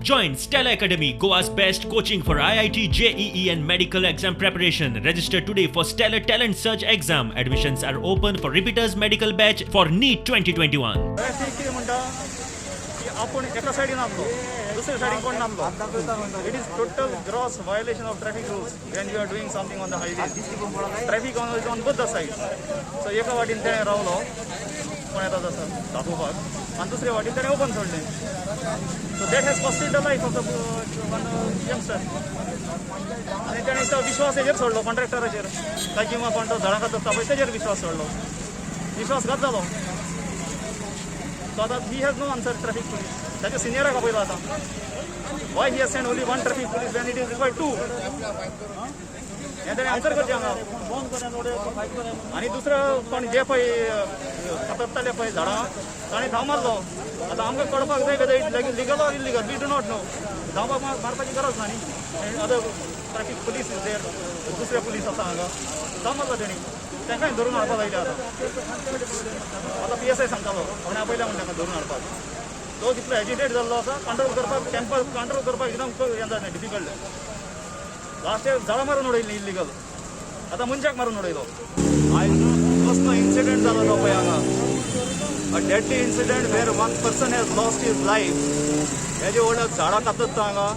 Join Stella Academy, Goa's best coaching for IIT, JEE and medical exam preparation. Register today for Stellar Talent Search exam. Admissions are open for repeaters medical batch for NEET 2021. आपण एका साइडीन नामलो दुसऱ्या साइडीन कोण नामलो it is total gross violation of traffic rules when you are doing something on the highway traffic on both the sides so एका वाटेन तेणे रावलो कोण येता तसं दाखोवपाक आनी दुसऱ्या वाटेन तेणे ओपन सोडलें so that has costed the life of the one youngster आनी तेणे तो विश्वास हेजेर सोडलो कॉन्ट्रॅक्टराचेर काय किंवा कोण तो झाडां कातता पळय तेजेर विश्वास सोडलो विश्वासघात जालो So that he has no answer to traffic police. That is senior का पहिला आता. Why he has sent only one traffic police when it is required two? याने answer कर जांगा. आणि दुसरं कोण जे पै कतरताले पै झाडा ताणी धांव मारलो आता आमकां कळपाक जाय whether it legal or illegal. We do not know. धांवपाक मारपाची गरज ना न्ही. Other traffic police is there दुसरे पुलीस आसा हांगा धांव मारलो तेणी तांकांय धरून हाडपाक लायले आतां PSI सांगतालो कोणा पयल्या म्हण तांकां धरून हाडपाक तो तितलो एजिटेट जाल्लो आसा कंट्रोल करपाक टेम्पर कंट्रोल करपाक एकदम हें जाता डिफिकल्ट लास्ट इयर झाडां मारून उडयल्ली इल्लीगल आतां मनशाक मारून उडयलो आयज कसलो इन्सिडेंट जालो तो पळय हांगा a deadly incident where one person has lost his life हेजे व्हडले झाडां कातता हांगा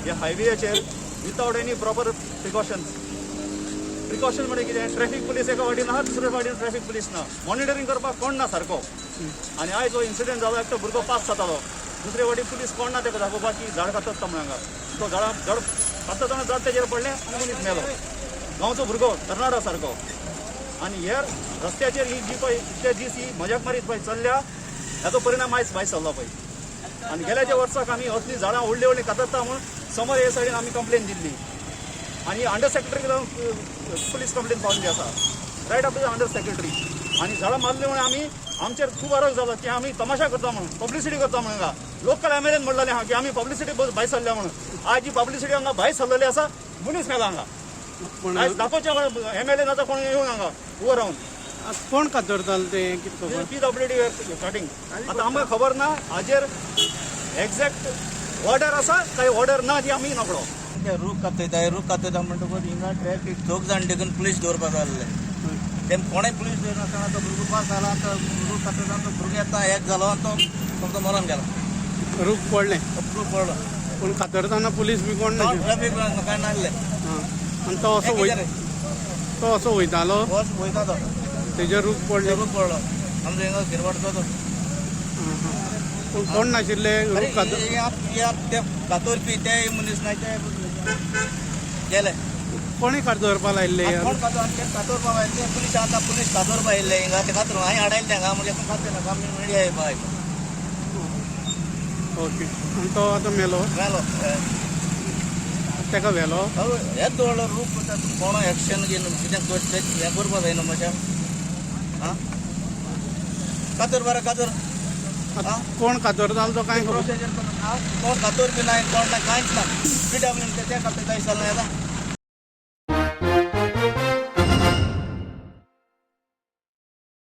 ह्या हायवेचेर विथआउट एनी प्रॉपर प्रिकॉशन म्हणजे कितें ट्रॅफिक पुलीस एका वाटेन आहा दुसऱ्या वाटेन ट्रॅफिक पुलीस ना मॉनिटरींग करपाक कोण ना सारको आनी आयज जो इन्सिडेंट जालो एकटो भुरगो पास जातालो दुसरे वाटेन पुलीस कोण ना ताका दाखोवपाक की झाड कातता म्हणून हांगा तो झाड काततना झाड तेजेर पडलें आनी मनीस मेलो गांवचो भुरगो तरणाटो सारको आनी हेर रस्त्याचेर ही जी पळय ते दीस ही मजाक मारीत पळय चल्ल्या हाचो परिणाम आयज भायर सरलो पळय आनी गेल्याच्या वर्साक आमी असलीं झाडां व्हडलीं व्हडलीं कातता म्हूण समोर हे सायडीन आमी कंप्लेन दिल्ली आणि अंडर सेक्रेटरी पुलीस कंप्लेन पावल्ली आसा right up to the under secretary आनी झाडां मारली म्हणून आमी आमचेर खूब आरोप जालो की आमी तमाशा करता म्हणून पब्लिसिटी करता म्हणून हांगा लोकल MLAन म्हणलेलें आहा की आमी पब्लिसिटी भायर सरल्या म्हणून आयज जी पब्लिसिटी हांगा भायर सरलेली आसा मनीस मेला हांगा आयज दाखोवचें MLA नाता कोण येवन हांगा उबो रावन कोण कातरताले ते कितें PWD स्टार्टींग आतां आमकां खबर ना हाजेर एक्झॅक्ट ऑर्डर आसा काय ऑर्डर ना ती आमी नकळो रूख कातयता म्हणटकूच हिंगा ट्रॅफिक दोग जाण देखून पुलीस दवरपाक आसले तेम कोणें पुलीस दवरनासतना तो भुरगो पास जाला तो रूख कातयता तो भुरगो येता एक जालो आनी तो सोमतो मरोन गेलो रूख पडलें रूख पडलो पूण कातरतना पुलीस बी कोण ना ट्रॅफिक काय नासले आनी तो असो वयतालो वयता तो तेजेर रूख पडलें रूख पडलो आमचो हिंगा गिरवाडचो तो पूण कोण नाशिल्ले रूख ते कातोरपी ते मनीस नाय ते गेले कोणी कातरपा लायल्ले कोण कातोरपा लायले पुलीस आतां पुलीस कातोरपा येयल्ले हिंगा ते कातरून हांवें हाडायले तेंगा म्हणजे कातले नाका आमी मिडिया येवपाक ओके आनी तो आतां मेलो तेका व्हेलो हेच व्हडलो रूप कोण एक्शन घेवन कितें करचें हें करपा जायना म्हज्या आं कातर बरें कातर कोण कातरतालो तो कांय खबर कोण कातोर बी नाय कोण ना कांयच ना PWD ते कातयता दिसतालें येता